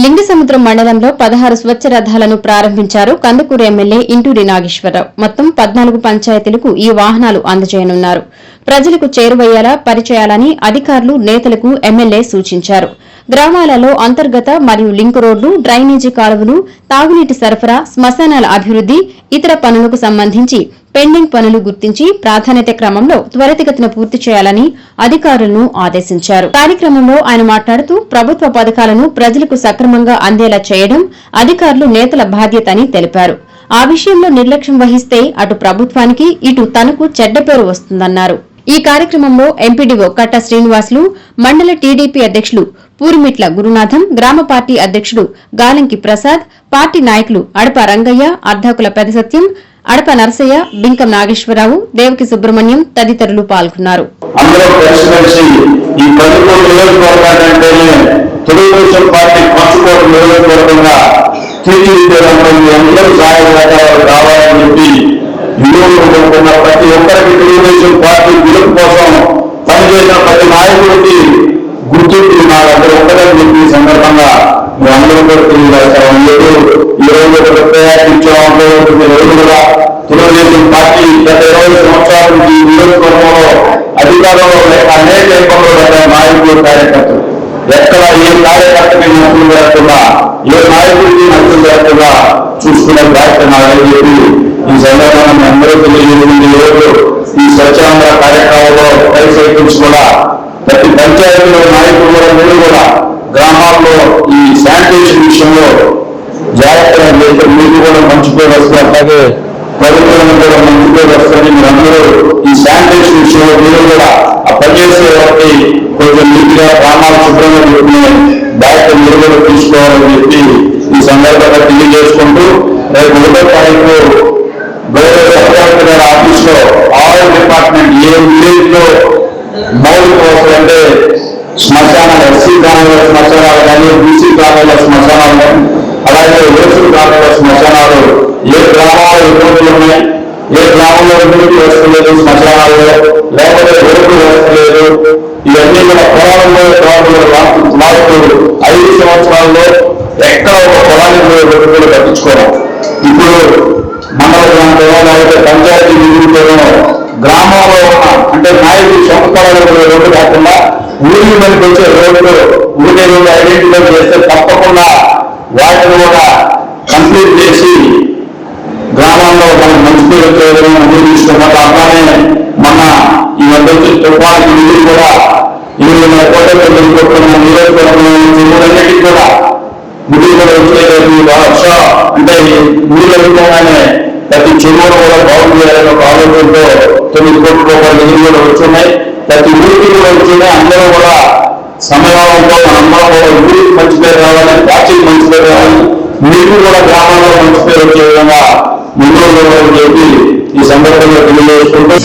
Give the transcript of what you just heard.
లింగసముద్రం మండలంలో 16 స్వచ్ఛ రథాలను ప్రారంభించారు కందుకూరు ఎమ్మెల్యే ఇంటూరి నాగేశ్వరరావు. మొత్తం 14 పంచాయతీలకు ఈ వాహనాలు అందజేయనున్నారు. ప్రజలకు చేరువయ్యేలా పరిచయాలని అధికారులు, నేతలకు ఎమ్మెల్యే సూచించారు. గ్రామాలలో అంతర్గత మరియు లింక్ రోడ్లు, డ్రైనేజీ కాలువలు, తాగునీటి సరఫరా, శ్మశానాల అభివృద్ది, ఇతర పనులకు సంబంధించి పెండింగ్ పనులు గుర్తించి ప్రాధాన్యత క్రమంలో త్వరితగతిన పూర్తి చేయాలని అధికారులను ఆదేశించారు. కార్యక్రమంలో ఆయన మాట్లాడుతూ ప్రభుత్వ పథకాలను ప్రజలకు సక్రమంగా అందేలా చేయడం అధికారులు, నేతల బాధ్యత అని తెలిపారు. ఆ విషయంలో నిర్లక్ష్యం వహిస్తే అటు ప్రభుత్వానికి, ఇటు తనకు చెడ్డ పేరు వస్తుందన్నారు. ఈ కార్యక్రమంలో ఎంపీడీఓ కట్ట శ్రీనివాసులు, మండల టీడీపీ అధ్యకులు పూరిమిట్ల గురునాథం, గ్రామ పార్టీ అధ్యకుడు గాలంకి ప్రసాద్, పార్టీ నాయకులు అడప రంగయ్య, అర్ధాకుల పెదసత్యం, అడప నరసయ్య, బింకం నాగేశ్వరరావు, దేవకి సుబ్రహ్మణ్యం తదితరులు పాల్గొన్నారు. ప్రతి ఒక్కరికి తెలుగుదేశం పార్టీ గెలుపు కోసం పనిచేసిన ప్రతి నాయకుడికి గుర్తింపు నా దగ్గర ఒక్కదని చెప్పి సందర్భంగా అందరూ కూడా తెలియజేస్తాం. ఈ రోజు ప్రయాణించాము కూడా తెలుగుదేశం పార్టీ గత 20 సంవత్సరాల నుంచి నియోజకవర్గంలో అధికారంలో అనేక ఇబ్బందులు నాయకులు, కార్యకర్తలు ఎక్కడ ఏ కార్యకర్తకి నష్టం లేకుండా, ఏ నాయకుడికి నష్టం లేకుండా చూసుకునే బాధ్యత నాదని చెప్పి ఈ సందర్భంగా అందరూ తెలియజేసింది. ఈరోజు ఈ స్వచ్ఛాంధ్ర కార్యక్రమంలో సైకిల్స్ కూడా ప్రతి పంచాయతీలో నాయకులు కూడా మీరు కూడా గ్రామాల్లో ఈ శానిటేషన్ విషయంలో జాగ్రత్తగా చేస్తే మీకు కూడా మంచి పేరు వస్తుంది, అలాగే ప్రభుత్వం కూడా మంచి పేరు వస్తుంది. మీరు అందరూ ఈ శానిటేషన్ విషయంలో మీరు కూడా ఆ పనిచేసే వారికి కొంచెం నీటిగా గ్రామాలు శుభ్రంగా పెట్టుకునే బాధ్యత మీరు కూడా తీసుకోవాలని చెప్పి ఈ సందర్భంగా తెలియజేసుకుంటూ రేపు 1వ తారీఖు గౌరవ సర్పంచ్ గారి ఆఫీస్ లో ఆల్ డిపార్ట్మెంట్ ఏ విలేజ్ లో మౌలిక వసతులు అంటే శ్మశానాలు, ఎస్సీ కాలంలో శ్మశానాలు కానీ, బీసీ కాలంలో శ్మశానాలు కానీ, అలాగే ఓసీ కాలంలో శ్మశానాలు, ఏ గ్రామంలో ఇబ్బందులు ఉన్నాయి, ఏ గ్రామంలో ఇబ్బంది వస్తలేదు శ్మశానాల్లో, లేకపోతే రోడ్లు వస్తలేదు, ఇవన్నీ కూడా పొలాలలో 5 సంవత్సరాల్లో ఎక్కడ ఒక పొలానికి రోడ్డు పట్టించుకోవడం. ఇప్పుడు మండల ప్రాంతంలో లేకపోతే పంచాయతీ నిధులతోనో గ్రామంలో ఉన్న అంటే నాయకులు సంస్థలలో రోడ్డు కాకుండా ఊరికి మనకి వచ్చే రోడ్లు ఊరికే రోడ్డు ఐడెంటిఫై చేస్తే తప్పకుండా వాటిని కూడా కంప్లీట్ చేసి గ్రామాల్లో మనం మంచి పేరు వచ్చేదని తీసుకున్నారు. అట్లానే మన ఈ మధ్య వచ్చే తుఫాను నిధులు కూడా 20 కోట్ల నియోజకవర్గంలో చెరువులన్నిటికీ కూడా నిధులు కూడా వచ్చేది. వర్ష అంటే నీళ్ళు అడుగుకోగానే ప్రతి చెరువులు కూడా బాగు చేయాలని ఒక ఆలోచనతో 9 కోట్ల రూపాయల నిధులు కూడా వచ్చున్నాయి. ప్రతి ఊరికి కూడా వచ్చున్నాయి. అందరూ కూడా సమయంతో మనందరం కూడా ఊరికి మంచి పేరు రావాలి, పార్టీకి మంచి పేరు రావాలి, మీకు కూడా గ్రామాల్లో మంచి పేరు వచ్చే విధంగా ముందు చెప్పి ఈ సందర్భంగా తెలియజేసుకుంటూ